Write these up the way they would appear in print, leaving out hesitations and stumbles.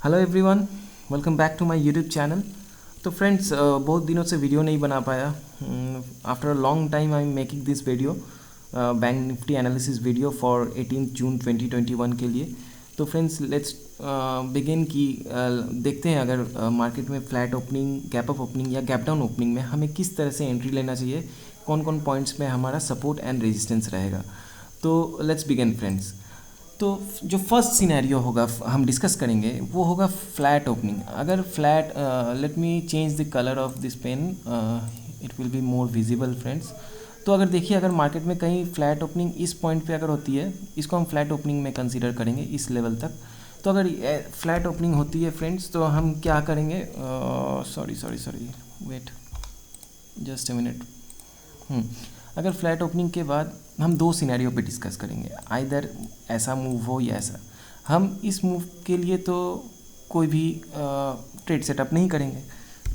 Hello everyone, welcome back to my YouTube channel. तो friends, बहुत दिनों से वीडियो नहीं बना पाया। After a long time I am making this video, bank Nifty analysis video for 18 June 2021 के लिए। तो फ्रेंड्स, लेट्स बिगिन की देखते हैं अगर मार्केट में flat opening, gap up opening या गैप डाउन ओपनिंग में हमें किस तरह से एंट्री लेना चाहिए, कौन कौन पॉइंट्स में हमारा सपोर्ट एंड रेजिस्टेंस रहेगा। तो लेट्स बिगिन फ्रेंड्स। तो जो फर्स्ट सिनेरियो होगा हम डिस्कस करेंगे वो होगा फ्लैट ओपनिंग। अगर flat, let me change the colour of this pen, it will be more visible friends. तो अगर देखिए, अगर मार्केट में कहीं फ्लैट ओपनिंग इस पॉइंट पे अगर होती है, इसको हम फ्लैट ओपनिंग में कंसीडर करेंगे इस लेवल तक। तो अगर फ्लैट ओपनिंग होती है फ्रेंड्स, तो हम क्या करेंगे, sorry wait just a minute. अगर फ्लैट ओपनिंग के बाद हम दो सिनेरियो पे डिस्कस करेंगे, आइदर ऐसा मूव हो या ऐसा। हम इस मूव के लिए तो कोई भी ट्रेड सेटअप नहीं करेंगे।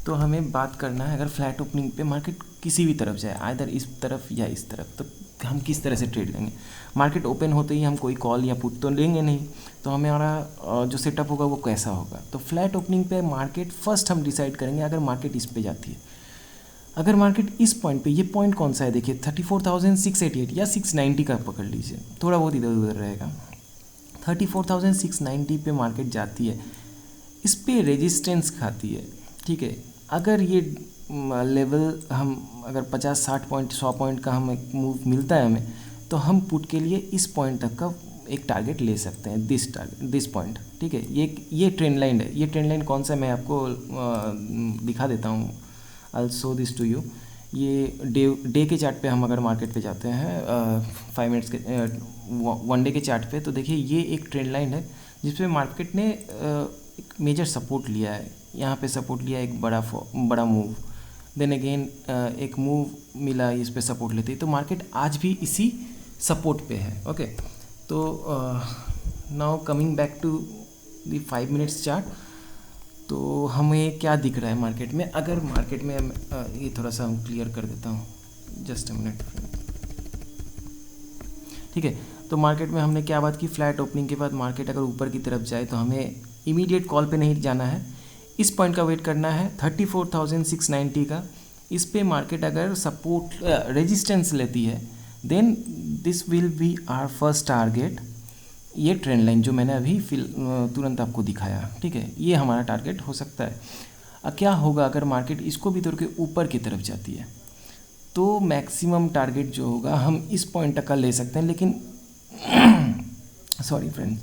तो हमें बात करना है, अगर फ्लैट ओपनिंग पे मार्केट किसी भी तरफ जाए, आइदर इस तरफ या इस तरफ, तो हम किस तरह से ट्रेड लेंगे। मार्केट ओपन होते ही हम कोई कॉल या पुट तो लेंगे नहीं, तो हमारा जो सेटअप होगा वो कैसा होगा। तो फ्लैट ओपनिंग पे मार्केट फर्स्ट हम डिसाइड करेंगे, अगर मार्केट इस पे जाती है, अगर मार्केट इस पॉइंट पे, ये पॉइंट कौन सा है देखिए, 34,688 या 690 का पकड़ लीजिए, थोड़ा बहुत इधर उधर रहेगा। 34,690 पे मार्केट जाती है, इस पे रेजिस्टेंस खाती है, ठीक है। अगर ये लेवल हम, अगर 50-60 पॉइंट 100 पॉइंट का हम एक मूव मिलता है हमें, तो हम पुट के लिए इस पॉइंट तक का एक टारगेट ले सकते हैं, दिस पॉइंट, ठीक है। ये ट्रेंड लाइन है। ये ट्रेंड लाइन कौन सा, मैं आपको दिखा देता हूँ। I show this to you. ये डे के चार्ट पे हम अगर मार्केट पे जाते हैं, 5 मिनट्स के, 1 डे के चार्ट पे, तो देखिए ये एक ट्रेंड लाइन है जिसपे मार्केट ने एक मेजर सपोर्ट लिया है। यहाँ पे सपोर्ट लिया एक बड़ा मूव, देन अगेन एक मूव मिला इस पे सपोर्ट लेते ही, तो मार्केट आज भी इसी सपोर्ट पे है। ओके, तो now coming back to the 5 minutes chart. तो हमें क्या दिख रहा है मार्केट में, अगर मार्केट में ये थोड़ा सा हम क्लियर कर देता हूँ, जस्ट अ मिनट, ठीक है। तो मार्केट में हमने क्या बात की, फ्लैट ओपनिंग के बाद मार्केट अगर ऊपर की तरफ जाए तो हमें इमीडिएट कॉल पे नहीं जाना है, इस पॉइंट का वेट करना है 34,690 का। इस पे मार्केट अगर सपोर्ट रेजिस्टेंस लेती है, then this will be our first target. ये ट्रेंड लाइन जो मैंने अभी तुरंत आपको दिखाया, ठीक है, ये हमारा टारगेट हो सकता है। क्या होगा अगर मार्केट इसको भी तोड़ के ऊपर की तरफ जाती है, तो मैक्सिमम टारगेट जो होगा हम इस पॉइंट तक का ले सकते हैं, लेकिन सॉरी फ्रेंड्स,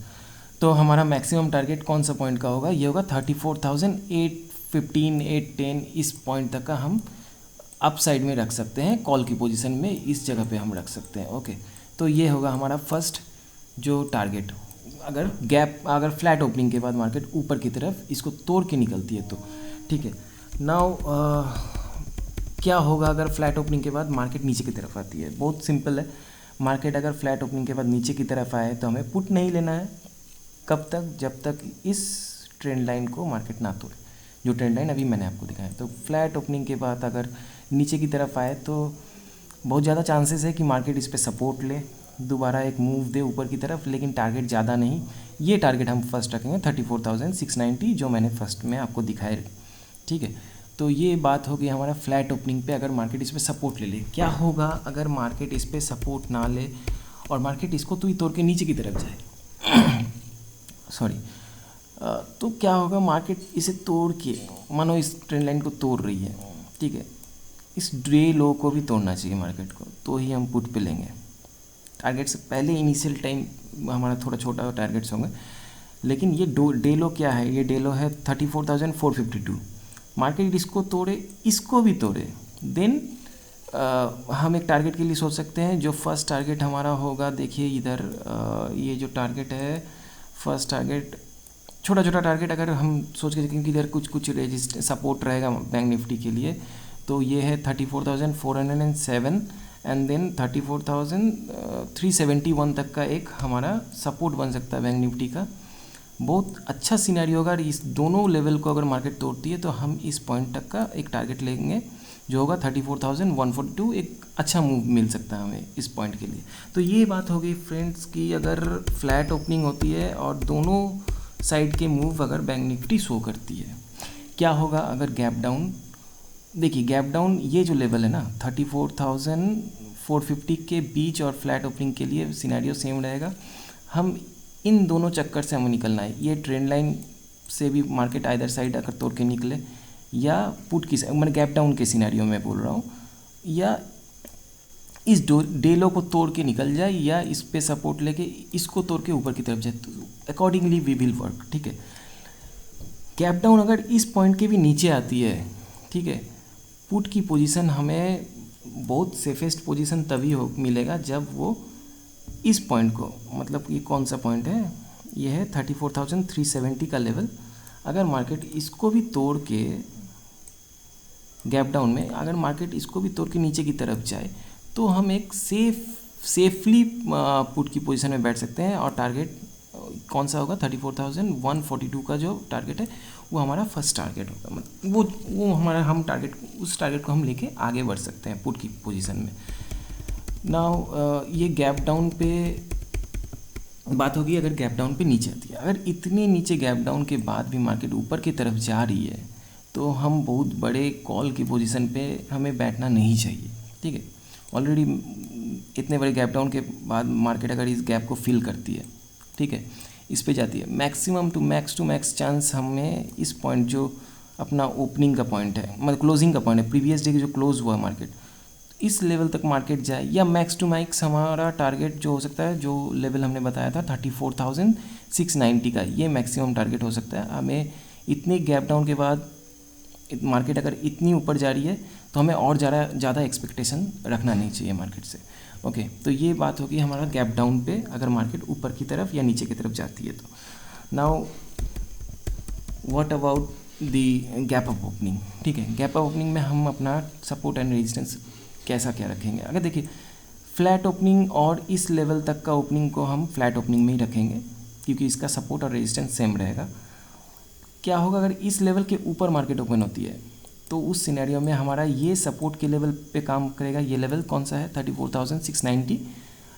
तो हमारा मैक्सिमम टारगेट कौन सा पॉइंट का होगा, ये होगा 34,815 810। इस पॉइंट तक का हम अप साइड में रख सकते हैं, कॉल की पोजीशन में इस जगह पे हम रख सकते हैं। ओके, तो ये होगा हमारा फर्स्ट जो टारगेट, अगर फ्लैट ओपनिंग के बाद मार्केट ऊपर की तरफ इसको तोड़ के निकलती है तो, ठीक है। नाउ क्या होगा अगर फ्लैट ओपनिंग के बाद मार्केट नीचे की तरफ आती है, बहुत सिंपल है। मार्केट अगर फ्लैट ओपनिंग के बाद नीचे की तरफ आए तो हमें पुट नहीं लेना है, कब तक, जब तक इस ट्रेंड लाइन को मार्केट ना तोड़े, जो ट्रेंड लाइन अभी मैंने आपको दिखाया। तो फ्लैट ओपनिंग के बाद अगर नीचे की तरफ आए तो बहुत ज़्यादा चांसेस है कि मार्केट इस पर सपोर्ट ले, दोबारा एक मूव दे ऊपर की तरफ, लेकिन टारगेट ज़्यादा नहीं। ये टारगेट हम फर्स्ट रखेंगे 34,690, जो मैंने फर्स्ट में आपको दिखाए, ठीक है। तो ये बात होगी हमारा फ्लैट ओपनिंग पे, अगर मार्केट इस पर सपोर्ट ले ले। क्या होगा अगर मार्केट इस पर सपोर्ट ना ले और मार्केट इसको तो ही तोड़ के नीचे की तरफ जाए सॉरी, तो क्या होगा, मार्केट इसे तोड़ के, मानो इस ट्रेंड लाइन को तोड़ रही है, ठीक है, इस डे लो को भी तोड़ना चाहिए मार्केट को, तो ही हम पुट पे लेंगे। टारगेट से पहले इनिशियल टाइम हमारा थोड़ा छोटा टारगेट्स होंगे, लेकिन ये डे लो क्या है, ये डे लो है 34,452। मार्केट इसको तोड़े, इसको भी तोड़े, देन हम एक टारगेट के लिए सोच सकते हैं। जो फर्स्ट टारगेट हमारा होगा, देखिए इधर, ये जो टारगेट है, फर्स्ट टारगेट, छोटा छोटा टारगेट अगर हम सोच के देखें कि इधर कुछ रेजिस्ट सपोर्ट रहेगा बैंक निफ्टी के लिए, तो ये है 34,407 एंड देन 34,371 तक का एक हमारा सपोर्ट बन सकता है बैंक निफ्टी का। बहुत अच्छा सिनेरियो होगा, इस दोनों लेवल को अगर मार्केट तोड़ती है तो हम इस पॉइंट तक का एक टारगेट लेंगे, जो होगा 34,142। एक अच्छा मूव मिल सकता है हमें इस पॉइंट के लिए। तो ये बात हो गई फ्रेंड्स कि अगर फ्लैट ओपनिंग होती है और दोनों साइड के मूव अगर बैंक निफ्टी शो करती है। क्या होगा अगर गैप डाउन, देखिए गैप डाउन ये जो लेवल है ना 34,450 के बीच और फ्लैट ओपनिंग के लिए सिनेरियो सेम रहेगा। हम इन दोनों चक्कर से हमें निकलना है। ये ट्रेंड लाइन से भी मार्केट आइदर साइड अगर तोड़ के निकले या पुट की मैंने गैप डाउन के सिनेरियो में बोल रहा हूँ, या इस डे लो को तोड़ के निकल जाए या इस पे सपोर्ट लेके इसको तोड़ के ऊपर की तरफ जाए, तो अकॉर्डिंगली वी विल वर्क। ठीक है, गैप डाउन अगर इस पॉइंट के भी नीचे आती है, ठीक है, पुट की पोजीशन हमें बहुत सेफेस्ट पोजीशन तभी हो मिलेगा जब वो इस पॉइंट को, मतलब ये कौन सा पॉइंट है, ये है 34,370 का लेवल। अगर मार्केट इसको भी तोड़ के गैप डाउन में अगर मार्केट इसको भी तोड़ के नीचे की तरफ जाए तो हम एक सेफली पुट की पोजीशन में बैठ सकते हैं। और टारगेट कौन सा होगा, 34,142 का जो टारगेट है वो हमारा फर्स्ट टारगेट होगा। मतलब वो हमारा हम टारगेट, उस टारगेट को हम लेके आगे बढ़ सकते हैं पुट की पोजीशन में। नाउ ये गैप डाउन पे बात होगी। अगर गैप डाउन पे नीचे आती है, अगर इतने नीचे गैप डाउन के बाद भी मार्केट ऊपर की तरफ जा रही है तो हम बहुत बड़े कॉल की पोजीशन पे हमें बैठना नहीं चाहिए। ठीक है, ऑलरेडी इतने बड़े गैप डाउन के बाद मार्केट अगर इस गैप को फिल करती है, ठीक है, इस पे जाती है, मैक्सिमम टू मैक्स चांस हमें इस पॉइंट जो अपना ओपनिंग का पॉइंट है, मतलब क्लोजिंग का पॉइंट है, प्रीवियस डे की जो क्लोज हुआ मार्केट, इस लेवल तक मार्केट जाए, या मैक्स टू मैक्स हमारा टारगेट जो हो सकता है, जो लेवल हमने बताया था 34,690 का, ये मैक्सिमम टारगेट हो सकता है। हमें इतने गैप डाउन के बाद मार्केट अगर इतनी ऊपर जा रही है तो हमें और ज़्यादा एक्सपेक्टेशन रखना नहीं चाहिए मार्केट से। ओके, तो ये बात होगी हमारा गैप डाउन पे अगर मार्केट ऊपर की तरफ या नीचे की तरफ जाती है तो। Now what about the gap up opening. ठीक है, गैप अप ओपनिंग में हम अपना सपोर्ट एंड रेजिस्टेंस कैसा क्या रखेंगे। अगर देखिए फ्लैट ओपनिंग और इस लेवल तक का ओपनिंग को हम फ्लैट ओपनिंग में ही रखेंगे क्योंकि इसका सपोर्ट और रेजिस्टेंस सेम रहेगा। क्या होगा अगर इस लेवल के ऊपर मार्केट ओपन होती है तो उस सिनेरियो में हमारा ये सपोर्ट के लेवल पे काम करेगा। ये लेवल कौन सा है, 34,690,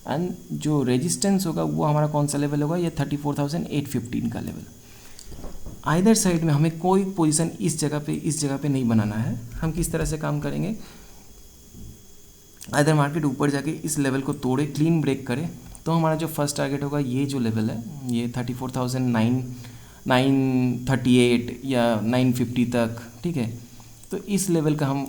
एंड जो रेजिस्टेंस होगा वो हमारा कौन सा लेवल होगा, ये 34,815 का लेवल। आइदर साइड में हमें कोई पोजीशन इस जगह पे नहीं बनाना है। हम किस तरह से काम करेंगे, आइदर मार्केट ऊपर जाके इस लेवल को तोड़े, क्लीन ब्रेक करे, तो हमारा जो फर्स्ट टारगेट होगा ये जो लेवल है, ये 34,938 या 950 तक। ठीक है, तो इस लेवल का हम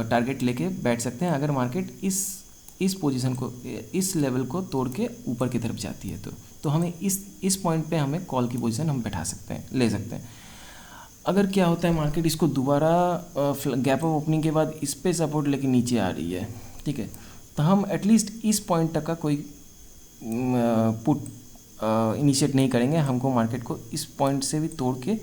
टारगेट लेके बैठ सकते हैं अगर मार्केट इस पोजीशन को, इस लेवल को तोड़ के ऊपर की तरफ जाती है तो हमें इस पॉइंट पे हमें कॉल की पोजीशन हम बैठा सकते हैं, ले सकते हैं। अगर क्या होता है मार्केट इसको दोबारा गैप अप ओपनिंग के बाद इस पे सपोर्ट लेके नीचे आ रही है, ठीक है, तो हम एटलीस्ट इस पॉइंट तक का कोई पुट इनिशिएट नहीं करेंगे। हमको मार्केट को इस पॉइंट से भी तोड़ के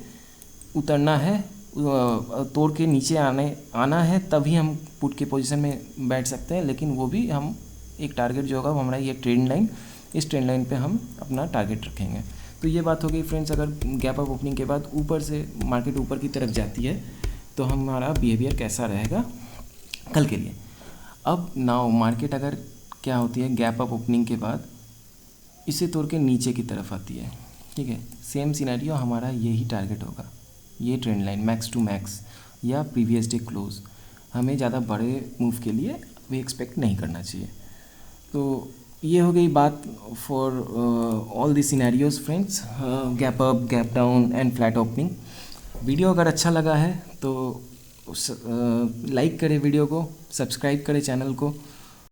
उतरना है, तोड़ के नीचे आना है, तभी हम पुट के पोजीशन में बैठ सकते हैं। लेकिन वो भी हम एक टारगेट जो होगा वो हमारा ये ट्रेंड लाइन, इस ट्रेंड लाइन पे हम अपना टारगेट रखेंगे। तो ये बात हो गई फ्रेंड्स, अगर गैप अप ओपनिंग के बाद ऊपर से मार्केट ऊपर की तरफ जाती है तो हमारा बिहेवियर कैसा रहेगा कल के लिए। अब नाउ मार्केट अगर क्या होती है, गैप अप ओपनिंग के बाद इसे तोड़ के नीचे की तरफ आती है, ठीक है, सेम सिनेरियो हमारा यही टारगेट होगा, ये trend line max to max या प्रीवियस डे क्लोज। हमें ज़्यादा बड़े मूव के लिए भी एक्सपेक्ट नहीं करना चाहिए। तो ये हो गई बात for all the scenarios friends, gap up, gap down and flat opening. Video अगर अच्छा लगा है तो लाइक करें वीडियो को, सब्सक्राइब करें चैनल को